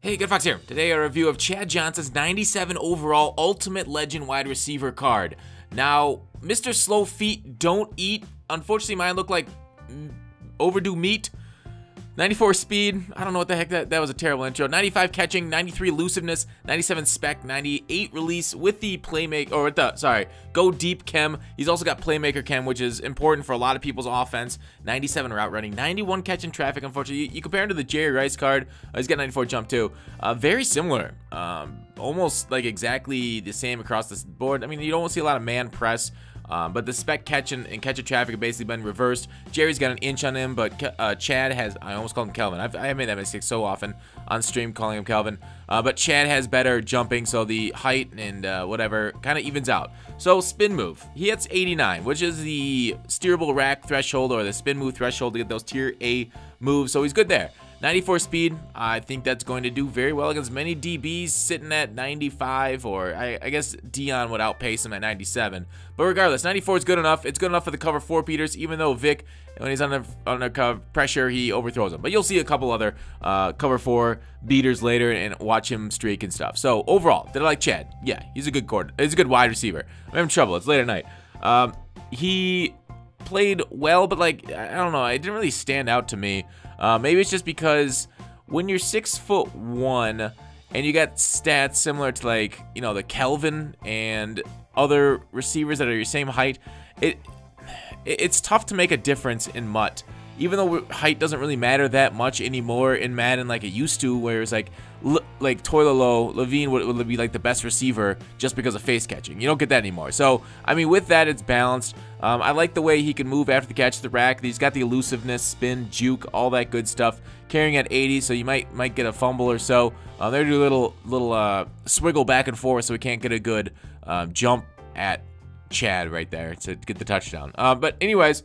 Hey, Good Fox here. Today a review of Chad Johnson's 97 overall Ultimate Legend wide receiver card. Now, Mr. Slow Feet don't eat. Unfortunately, mine look like overdue meat. 94 speed, I don't know what the heck, that was a terrible intro. 95 catching, 93 elusiveness, 97 spec, 98 release with the playmaker, or with the, sorry, go deep chem. He's also got playmaker chem, which is important for a lot of people's offense. 97 route running, 91 catch in traffic. Unfortunately, you compare him to the Jerry Rice card, he's got 94 jump too. Very similar, almost like exactly the same across the board. I mean, you don't see a lot of man press. But the spec catch and catch of traffic have basically been reversed. Jerry's got an inch on him, but Chad has, I almost called him Kelvin. I made that mistake so often on stream calling him Kelvin. But Chad has better jumping, so the height and whatever kind of evens out. So spin move, he hits 89, which is the steerable rack threshold or the spin move threshold to get those tier A moves, so he's good there. 94 speed, I think that's going to do very well against many DBs sitting at 95, or I guess Dion would outpace him at 97. But regardless, 94 is good enough. It's good enough for the cover 4 beaters, even though Vic, when he's under cover pressure, he overthrows him. But you'll see a couple other cover 4 beaters later and watch him streak and stuff. So overall, did I like Chad? Yeah, he's a good he's a good wide receiver. I'm having trouble. It's late at night. He played well, but like, I don't know, it didn't really stand out to me. Maybe it's just because when you're 6'1" and you got stats similar to, like, you know, the Kelvin and other receivers that are your same height, it's tough to make a difference in MUT. Even though height doesn't really matter that much anymore in Madden like it used to, where it's like Toilolo, Levine would be like the best receiver just because of face catching. You don't get that anymore. So, I mean, with that, it's balanced. I like the way he can move after the catch the rack. He's got the elusiveness, spin, juke, all that good stuff. Carrying at 80, so you might get a fumble or so. They do a little swiggle back and forth, so we can't get a good jump at Chad right there to get the touchdown. But anyways,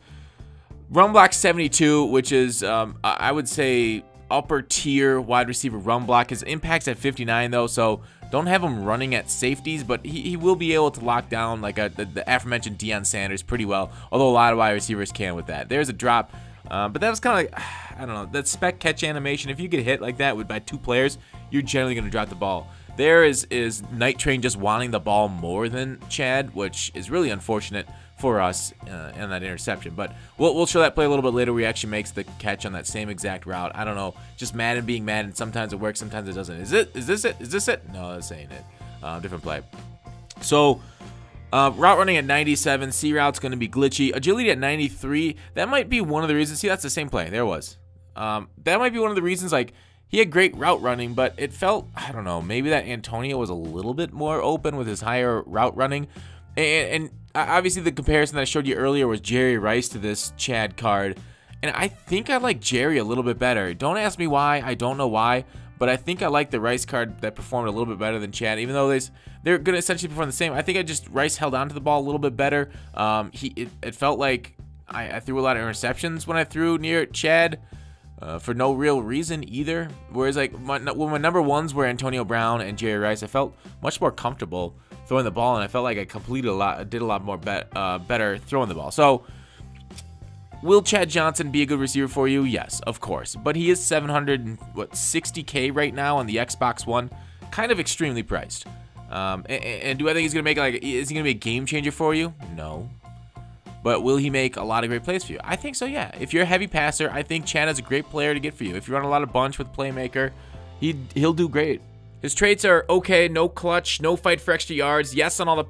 run block 72, which is, I would say, upper tier wide receiver run block. His impact's at 59 though, so don't have him running at safeties, but he will be able to lock down like the aforementioned Deion Sanders pretty well, although a lot of wide receivers can with that. There's a drop, but that was kind of like, I don't know, that spec catch animation, if you get hit like that by 2 players, you're generally going to drop the ball. There is Night Train just wanting the ball more than Chad, which is really unfortunate for us in that interception. But we'll show that play a little bit later where he actually makes the catch on that same exact route. I don't know, just Madden being Madden. Sometimes it works, sometimes it doesn't. Is this it? No, this ain't it. Different play. So route running at 97, C route's going to be glitchy. Agility at 93, that might be one of the reasons. See, that's the same play. There it was. That might be one of the reasons, like, he had great route running, but it felt, I don't know, maybe that Antonio was a little bit more open with his higher route running. And obviously the comparison that I showed you earlier was Jerry Rice to this Chad card. And I think I like Jerry a little bit better. Don't ask me why. I don't know why. But I think I like the Rice card that performed a little bit better than Chad. Even though they're going to essentially perform the same. I think Rice held on to the ball a little bit better. It felt like I threw a lot of interceptions when I threw near Chad. For no real reason either. Whereas like my number ones were Antonio Brown and Jerry Rice, I felt much more comfortable throwing the ball, and I felt like I did a lot more better throwing the ball. So, will Chad Johnson be a good receiver for you? Yes, of course. But he is $760K right now on the Xbox One, kind of extremely priced. And do I think he's gonna make is he gonna be a game changer for you? No. But will he make a lot of great plays for you? I think so, yeah. If you're a heavy passer, I think Chad is a great player to get for you. If you run a lot of bunch with playmaker, he'll do great. His traits are okay, no clutch, no fight for extra yards, yes on all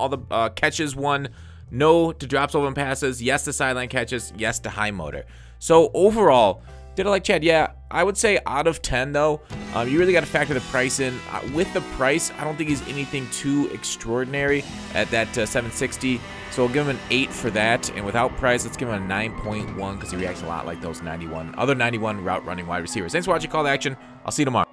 the catches won, no to drops over and passes, yes to sideline catches, yes to high motor. So overall, did I like Chad? Yeah, I would say out of 10 though. You really got to factor the price in. With the price, I don't think he's anything too extraordinary at that 760. So we'll give him an 8 for that. And without price, let's give him a 9.1 because he reacts a lot like those other 91 route running wide receivers. Thanks for watching Call to Action. I'll see you tomorrow.